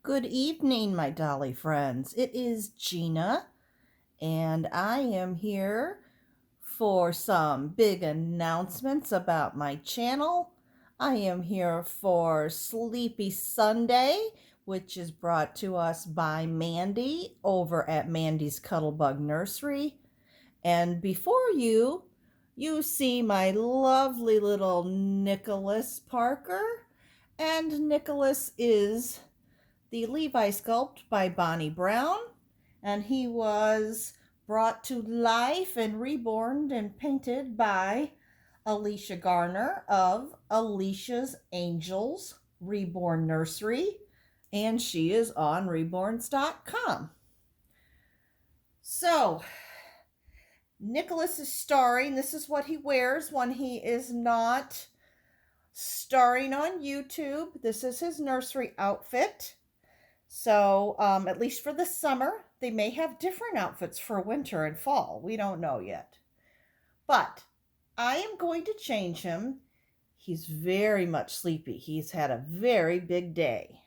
Good evening, my dolly friends. It is Gina, and I am here for some big announcements about my channel. I am here for Sleepy Sunday, which is brought to us by Mandy over at Mandy's Cuddlebug Nursery. And before you see my lovely little Nicholas Parker, and Nicholas is the Levi sculpt by Bonnie Brown, and he was brought to life and reborn and painted by Alicia Garner of Alicia's Angels Reborn Nursery, and she is on reborns.com. So, Nicholas is starring. This is what he wears when he is not starring on YouTube. This is his nursery outfit. So, at least for the summer, they may have different outfits for winter and fall. We don't know yet. But I am going to change him. He's very much sleepy. He's had a very big day.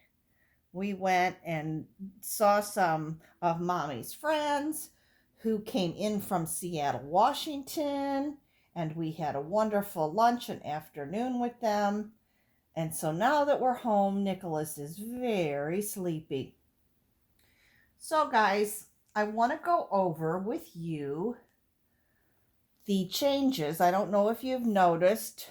We went and saw some of Mommy's friends who came in from Seattle, Washington, and we had a wonderful lunch and afternoon with them. And so now that we're home, Nicholas is very sleepy. So guys, I want to go over with you the changes. I don't know if you've noticed,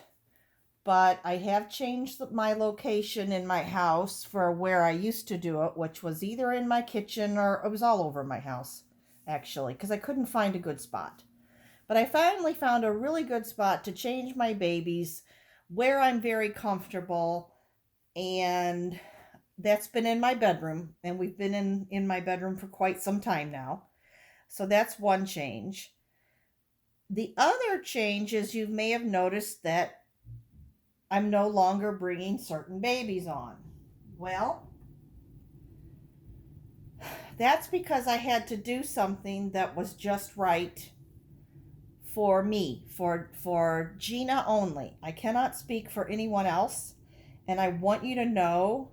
but I have changed my location in my house for where I used to do it, which was either in my kitchen or it was all over my house, actually, because I couldn't find a good spot. But I finally found a really good spot to change my babies where I'm very comfortable, and that's been in my bedroom, and we've been in my bedroom for quite some time now. So that's one change. The other change is you may have noticed that I'm no longer bringing certain babies on. Well, that's because I had to do something that was just right for me, for Gina only. I cannot speak for anyone else, and I want you to know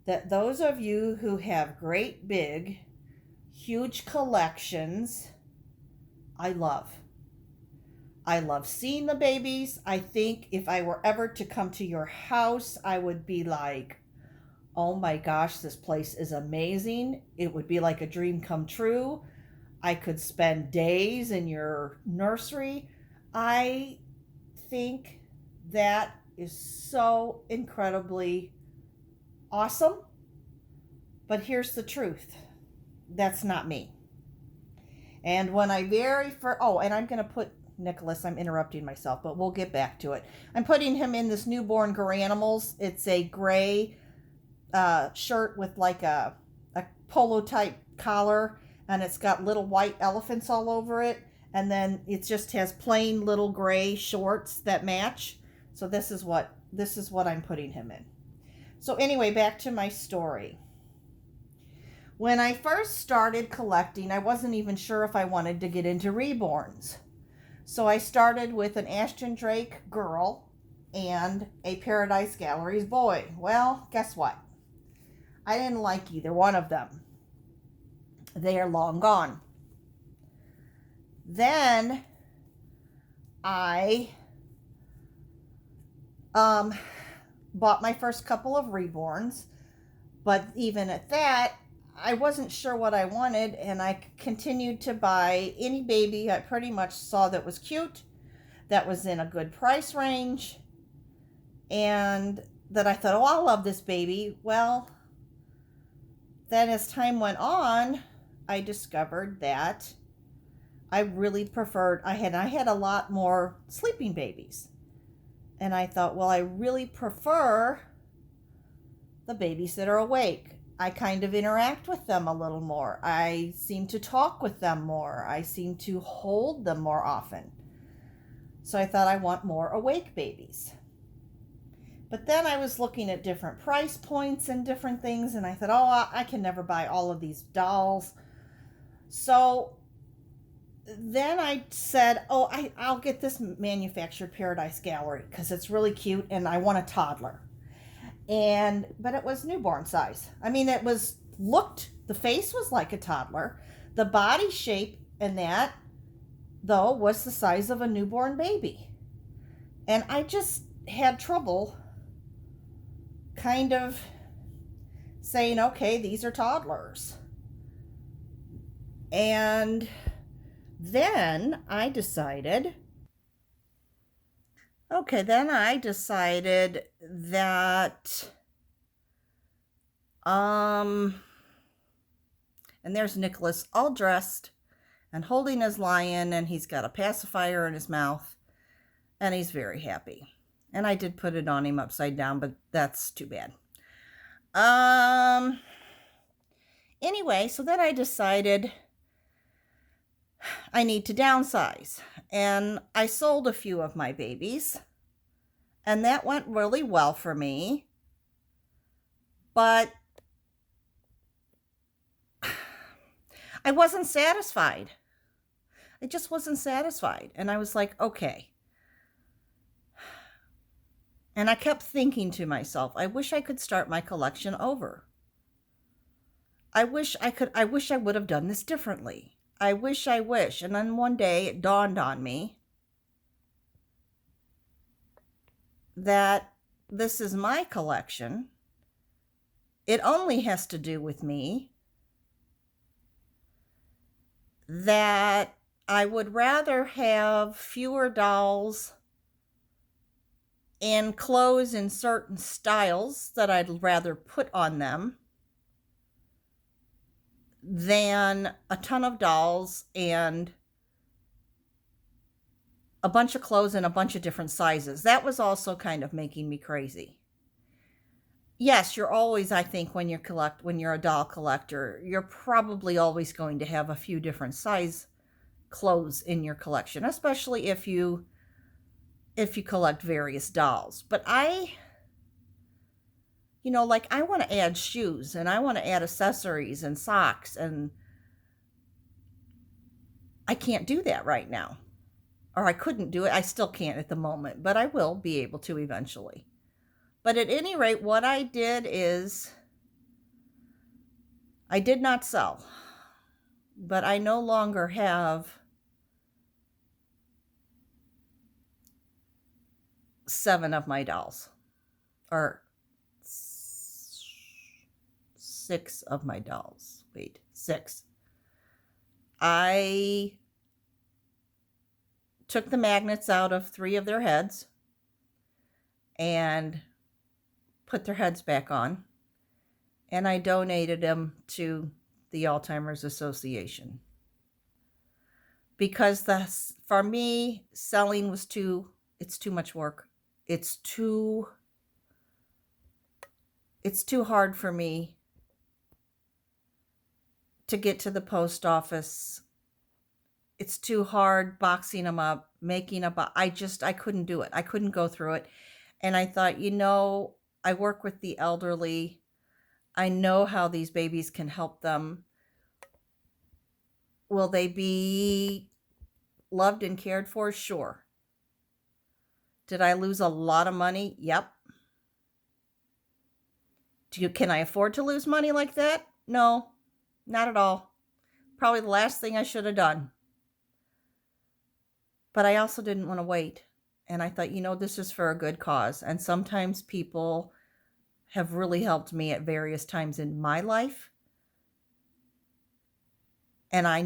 that those of you who have great big, huge collections, I love. I love seeing the babies. I think if I were ever to come to your house, I would be like, oh my gosh, this place is amazing. It would be like a dream come true. I could spend days in your nursery. I think that is so incredibly awesome. But here's the truth. That's not me. And when I and I'm going to put Nicholas, I'm interrupting myself, but we'll get back to it. I'm putting him in this newborn Garanimals. It's a gray shirt with like a polo type collar, and it's got little white elephants all over it, and then it just has plain little gray shorts that match. So this is what I'm putting him in. So anyway, back to my story. When I first started collecting, I wasn't even sure if I wanted to get into reborns. So I started with an Ashton Drake girl and a Paradise Galleries boy. Well, guess what? I didn't like either one of them. They are long gone. Then I bought my first couple of reborns, but even at that, I wasn't sure what I wanted, and I continued to buy any baby I pretty much saw that was cute, that was in a good price range, and that I thought, oh, I'll love this baby. Well, then as time went on, I discovered that I really preferred, I had a lot more sleeping babies. And I thought, well, I really prefer the babies that are awake. I kind of interact with them a little more. I seem to talk with them more. I seem to hold them more often. So I thought I want more awake babies. But then I was looking at different price points and different things, and I thought, oh, I can never buy all of these dolls. So then I said, oh, I'll get this manufactured Paradise Gallery because it's really cute and I want a toddler. But it was newborn size. I mean, the face was like a toddler. The body shape and that, though, was the size of a newborn baby. And I just had trouble kind of saying, okay, these are toddlers. And then I decided, that, and there's Nicholas all dressed and holding his lion, and he's got a pacifier in his mouth, and he's very happy. And I did put it on him upside down, but that's too bad. Anyway, so then I decided I need to downsize. And I sold a few of my babies. And that went really well for me. But I wasn't satisfied. I just wasn't satisfied. And I was like, okay. And I kept thinking to myself, I wish I could start my collection over. I wish I would have done this differently. I wish. And then one day it dawned on me that this is my collection. It only has to do with me. That I would rather have fewer dolls and clothes in certain styles that I'd rather put on them than a ton of dolls and a bunch of clothes in a bunch of different sizes. That was also kind of making me crazy. Yes, you're always, I think, when you're a doll collector, you're probably always going to have a few different size clothes in your collection, especially if you collect various dolls. But I want to add shoes, and I want to add accessories and socks, and I can't do that right now. Or I couldn't do it. I still can't at the moment, but I will be able to eventually. But at any rate, what I did is I did not sell, but I no longer have 7 of my dolls, or 6 of my dolls. Wait, 6. I took the magnets out of 3 of their heads and put their heads back on, and I donated them to the Alzheimer's Association. Because for me, selling was it's too much work. It's too hard for me to get to the post office. It's too hard boxing them up, making a I couldn't do it. I couldn't go through it. And I thought, I work with the elderly. I know how these babies can help them. Will they be loved and cared for? Sure. Did I lose a lot of money? Yep. Can I afford to lose money like that? No, not at all. Probably the last thing I should have done. But I also didn't want to wait. And I thought, this is for a good cause. And sometimes people have really helped me at various times in my life. And I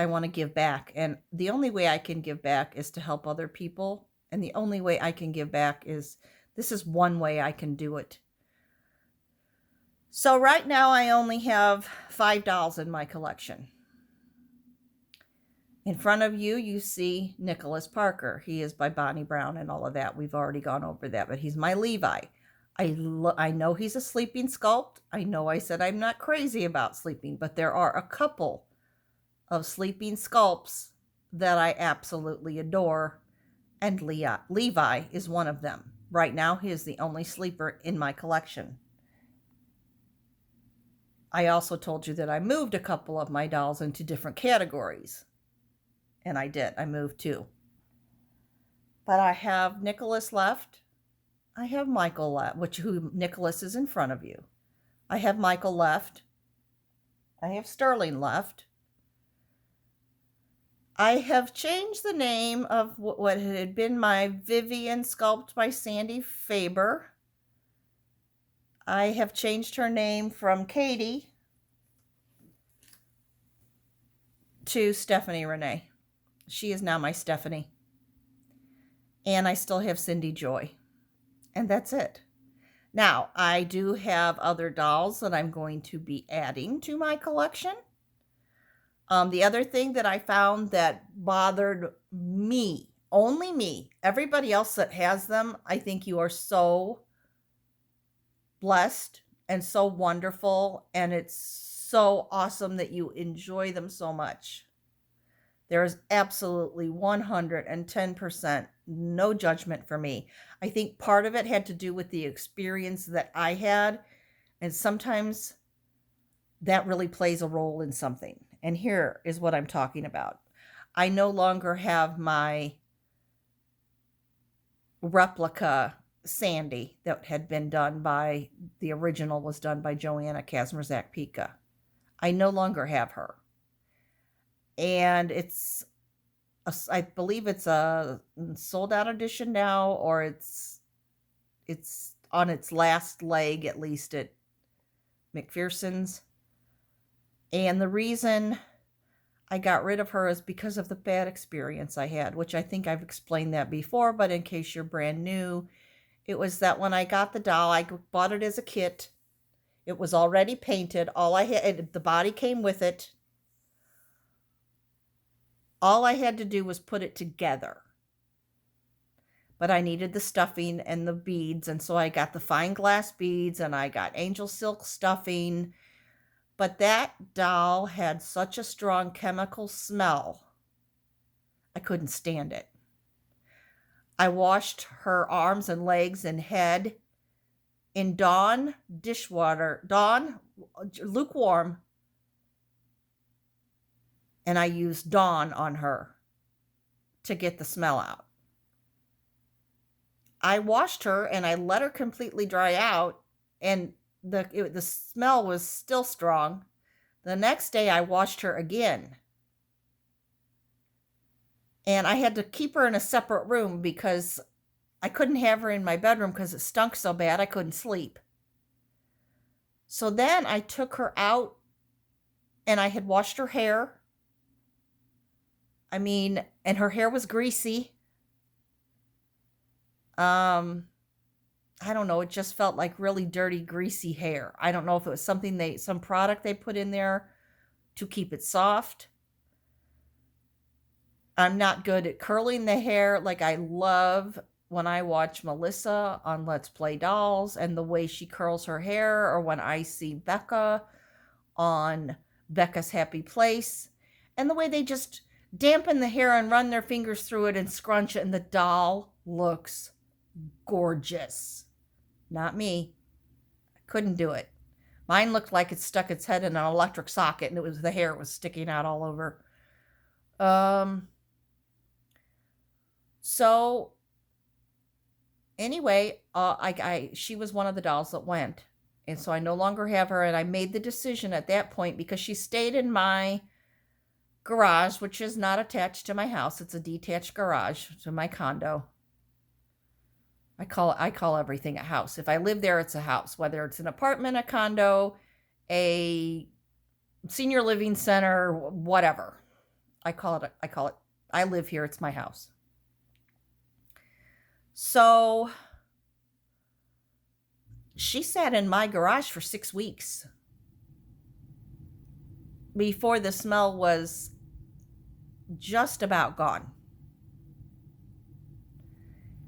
want to give back. And the only way I can give back is to help other people. And the only way I can give back this is one way I can do it. So right now I only have 5 dolls in my collection. In front of you, you see Nicholas Parker. He is by Bonnie Brown and all of that. We've already gone over that, but he's my Levi. I know he's a sleeping sculpt. I know I said I'm not crazy about sleeping, but there are a couple of sleeping sculpts that I absolutely adore, and Levi is one of them. Right now, he is the only sleeper in my collection. I also told you that I moved a couple of my dolls into different categories. And I did. I moved 2. But I have Nicholas left. I have Michael left, who Nicholas is in front of you. I have Michael left. I have Sterling left. I have changed the name of what had been my Vivian sculpt by Sandy Faber. I have changed her name from Katie to Stephanie Renee. She is now my Stephanie. And I still have Cindy Joy. And that's it. Now, I do have other dolls that I'm going to be adding to my collection. The other thing that I found that bothered me, only me, everybody else that has them, I think you are so blessed and so wonderful, and it's so awesome that you enjoy them so much. There is absolutely 110% no judgment for me. I think part of it had to do with the experience that I had, and sometimes that really plays a role in something. And here is what I'm talking about. I no longer have my replica Sandy that had been done by, the original was done by Joanna Kazmierzak-Pika. I no longer have her. And I believe it's a sold out edition now, or it's on its last leg, at least at McPherson's. And the reason I got rid of her is because of the bad experience I had, which I think I've explained that before, but in case you're brand new, it was that when I got the doll, I bought it as a kit. It was already painted. All I had, the body came with it. All I had to do was put it together. But I needed the stuffing and the beads, and so I got the fine glass beads, and I got angel silk stuffing. But that doll had such a strong chemical smell, I couldn't stand it. I washed her arms and legs and head in Dawn dishwater, Dawn lukewarm, and I used Dawn on her to get the smell out. I washed her and I let her completely dry out, and the smell was still strong. The next day I washed her again. And I had to keep her in a separate room because I couldn't have her in my bedroom because it stunk so bad I couldn't sleep. So then I took her out and I had washed her hair. And her hair was greasy. I don't know, it just felt like really dirty, greasy hair. I don't know if it was some product they put in there to keep it soft. I'm not good at curling the hair. Like, I love when I watch Melissa on Let's Play Dolls and the way she curls her hair, or when I see Becca on Becca's Happy Place and the way they just dampen the hair and run their fingers through it and scrunch it, and the doll looks gorgeous. Not me. I couldn't do it. Mine looked like it stuck its head in an electric socket, and the hair was sticking out all over. So anyway, she was one of the dolls that went, and so I no longer have her. And I made the decision at that point, because she stayed in my garage, which is not attached to my house. It's a detached garage to my condo. I call everything a house. If I live there, it's a house, whether it's an apartment, a condo, a senior living center, whatever. I live here. It's my house. So she sat in my garage for 6 weeks before the smell was just about gone.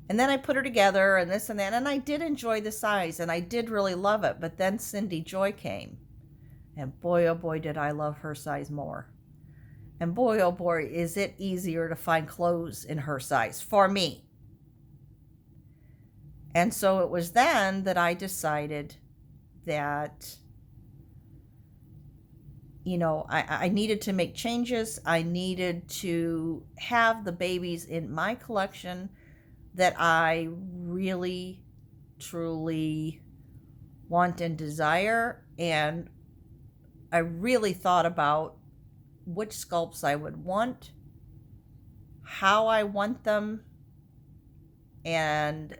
And then I put her together and this and that, and I did enjoy the size, and I did really love it. But then Cindy Joy came, and boy, oh boy, did I love her size more. And boy, oh boy, is it easier to find clothes in her size for me. And so it was then that I decided that, I needed to make changes. I needed to have the babies in my collection that I really truly want and desire. And I really thought about which sculpts I would want, how I want them, and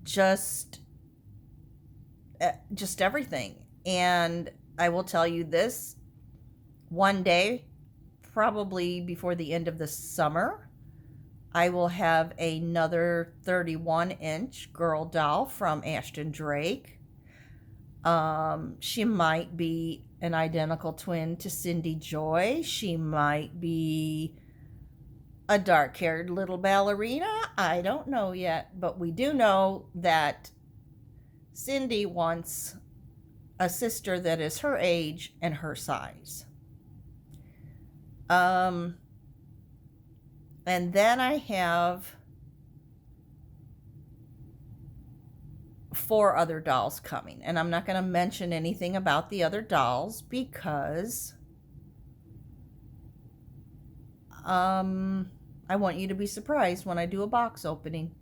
just everything. And I will tell you this, one day, probably before the end of the summer, I will have another 31-inch girl doll from Ashton Drake. She might be an identical twin to Cindy Joy. She might be a dark-haired little ballerina. I don't know yet, but we do know that Cindy wants a sister that is her age and her size. And then I have 4 other dolls coming, and I'm not going to mention anything about the other dolls because I want you to be surprised when I do a box opening.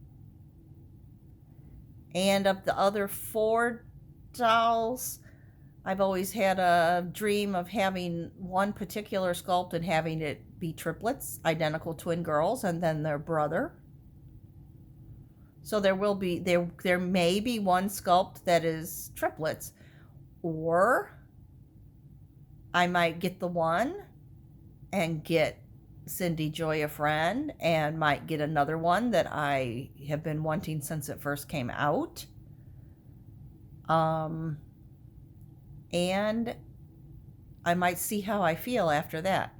And of the other 4 dolls, I've always had a dream of having one particular sculpt and having it be triplets, identical twin girls, and then their brother. So there may be one sculpt that is triplets, or I might get the one and get Cindy Joy a friend, and might get another one that I have been wanting since it first came out. And I might see how I feel after that.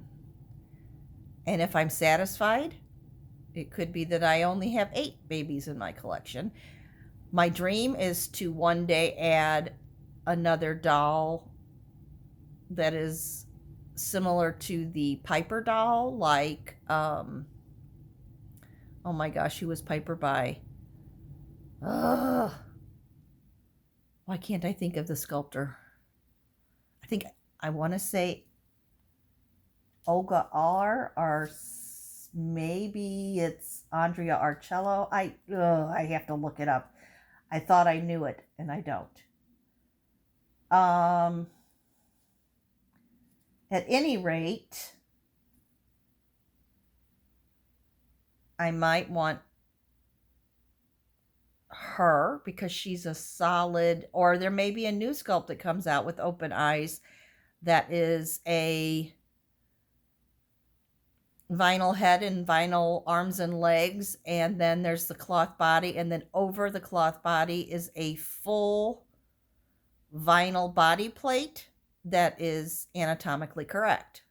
And if I'm satisfied, it could be that I only have 8 babies in my collection. My dream is to one day add another doll that is similar to the Piper doll, like, oh my gosh, who was Piper by? Why can't I think of the sculptor? I want to say Olga R, or maybe it's Andrea Arcello. I have to look it up. I thought I knew it, and I don't. At any rate, I might want her because she's a solid, or there may be a new sculpt that comes out with open eyes that is a vinyl head and vinyl arms and legs, and then there's the cloth body, and then over the cloth body is a full vinyl body plate that is anatomically correct.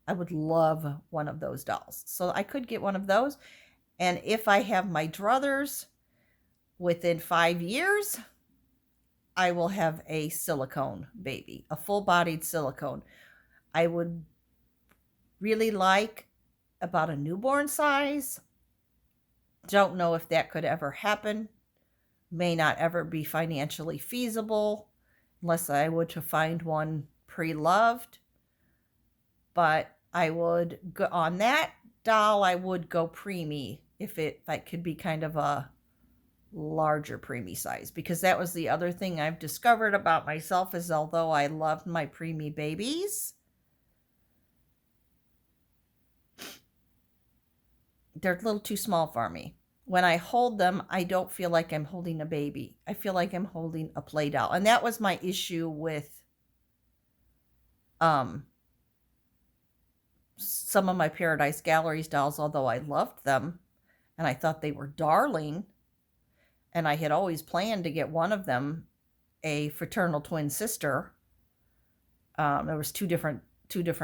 I would love one of those dolls. So I could get one of those, and if I have my druthers within 5 years, I will have a silicone baby, a full-bodied silicone. I would really like about a newborn size. Don't know if that could ever happen. May not ever be financially feasible unless I were to find one pre-loved. But I would go on that doll. I would go preemie if it could be kind of a larger preemie size, because that was the other thing I've discovered about myself, is although I loved my preemie babies, they're a little too small for me. When I hold them, I don't feel like I'm holding a baby. I feel like I'm holding a play doll. And that was my issue with some of my Paradise Galleries dolls, although I loved them and I thought they were darling. And I had always planned to get one of them a fraternal twin sister. There was two different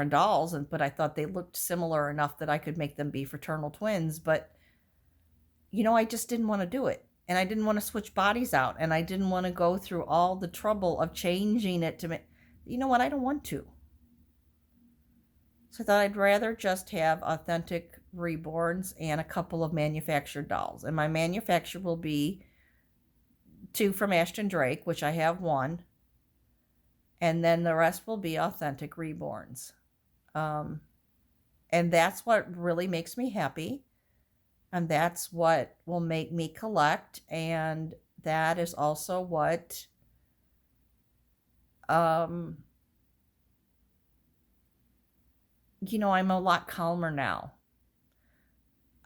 dolls, but I thought they looked similar enough that I could make them be fraternal twins. But, I just didn't want to do it. And I didn't want to switch bodies out. And I didn't want to go through all the trouble of changing it to make, you know what, I don't want to. So I thought I'd rather just have authentic reborns and a couple of manufactured dolls. And my manufacturer will be 2 from Ashton Drake, which I have 1. And then the rest will be authentic reborns. And that's what really makes me happy. And that's what will make me collect. And that is also what, um, I'm a lot calmer now.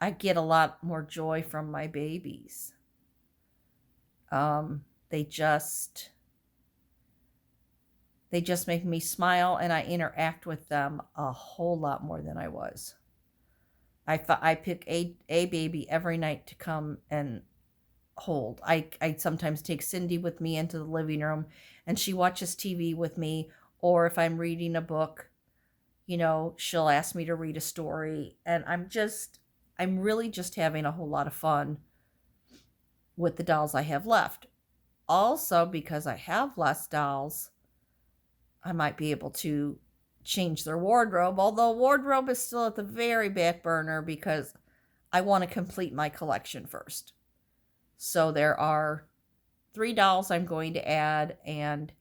I get a lot more joy from my babies. They just make me smile, and I interact with them a whole lot more than I was. I pick a baby every night to come and hold. I sometimes take Cindy with me into the living room, and she watches TV with me. Or if I'm reading a book, she'll ask me to read a story. And I'm really just having a whole lot of fun with the dolls I have left. Also, because I have less dolls, I might be able to change their wardrobe, although wardrobe is still at the very back burner because I want to complete my collection first. So there are 3 dolls I'm going to add, and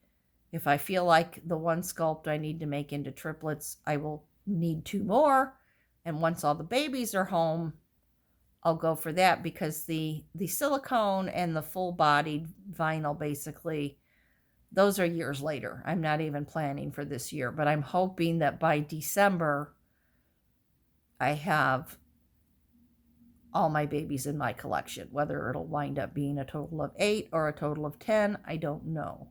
if I feel like the one sculpt I need to make into triplets, I will need 2 more. And once all the babies are home, I'll go for that, because the silicone and the full-bodied vinyl, basically, those are years later. I'm not even planning for this year, but I'm hoping that by December, I have all my babies in my collection. Whether it'll wind up being a total of 8 or a total of 10, I don't know.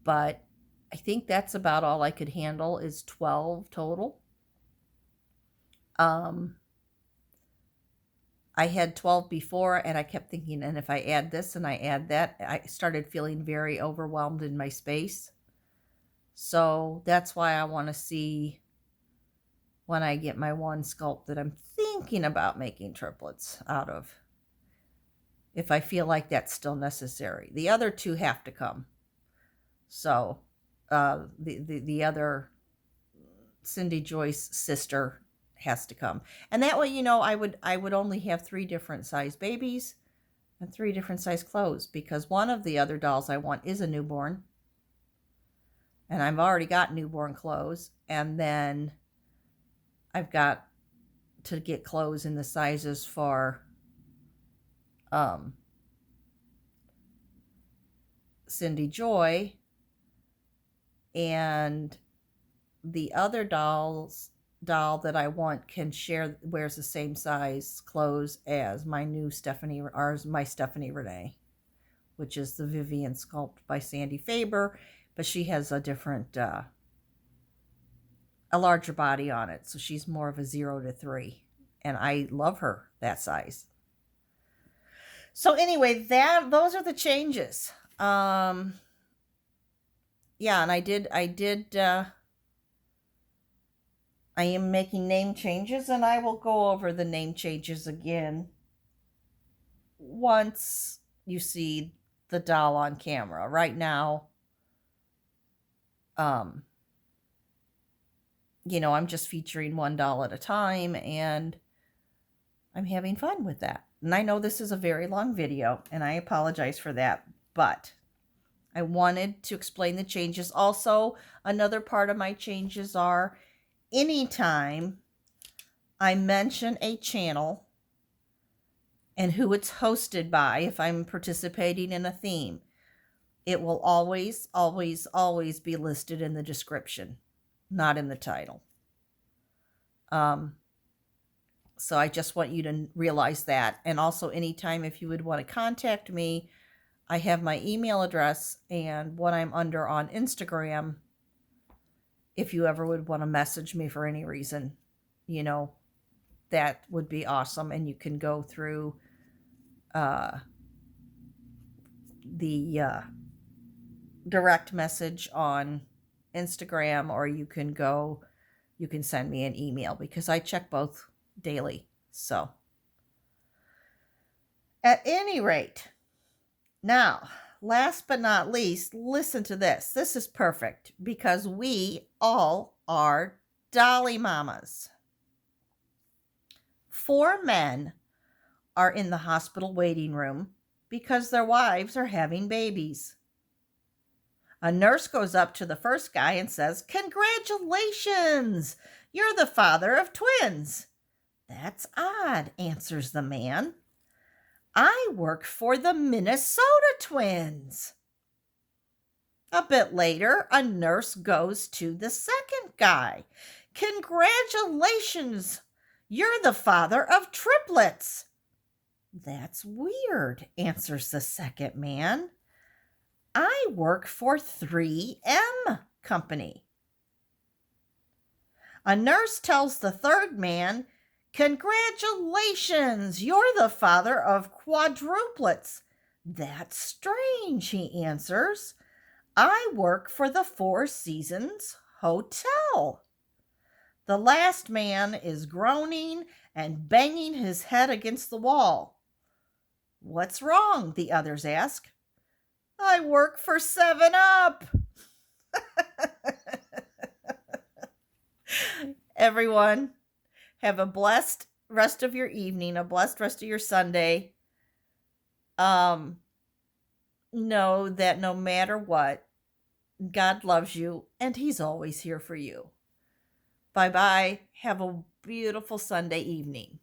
But I think that's about all I could handle, is 12 total. I had 12 before, and I kept thinking, and if I add this and I add that, I started feeling very overwhelmed in my space. So that's why I want to see, when I get my one sculpt that I'm thinking about making triplets out of, if I feel like that's still necessary. The other 2 have to come. So the other Cindy Joyce sister has to come. And that way, I would only have 3 different size babies and 3 different size clothes, because one of the other dolls I want is a newborn. And I've already got newborn clothes. And then I've got to get clothes in the sizes for Cindy Joy. And the other doll that I want wears the same size clothes as my new my Stephanie Renee, which is the Vivian sculpt by Sandy Faber, but she has a different, a larger body on it. So she's more of a 0 to 3, and I love her that size. So anyway, those are the changes. Yeah, and I am making name changes, and I will go over the name changes again once you see the doll on camera. Right now, I'm just featuring one doll at a time, and I'm having fun with that. And I know this is a very long video, and I apologize for that, but I wanted to explain the changes. Also, another part of my changes are, anytime I mention a channel and who it's hosted by, if I'm participating in a theme, it will always, always, always be listed in the description, not in the title. So I just want you to realize that. And also, anytime if you would want to contact me, I have my email address and what I'm under on Instagram. If you ever would want to message me for any reason, that would be awesome. And you can go through the direct message on Instagram, or you can send me an email, because I check both daily. So at any rate, now, last but not least, listen to this. This is perfect, because we all are dolly mamas. 4 men are in the hospital waiting room because their wives are having babies. A nurse goes up to the first guy and says, "Congratulations! You're the father of twins." That's odd, answers the man. I work for the Minnesota Twins. A bit later, a nurse goes to the second guy. Congratulations! You're the father of triplets. That's weird, answers the second man. I work for 3M Company. A nurse tells the third man, congratulations, you're the father of quadruplets. That's strange, he answers. I work for the Four Seasons Hotel. The last man is groaning and banging his head against the wall. What's wrong? The others ask. I work for 7-Up. Everyone, have a blessed rest of your evening, a blessed rest of your Sunday. Know that no matter what, God loves you and He's always here for you. Bye-bye. Have a beautiful Sunday evening.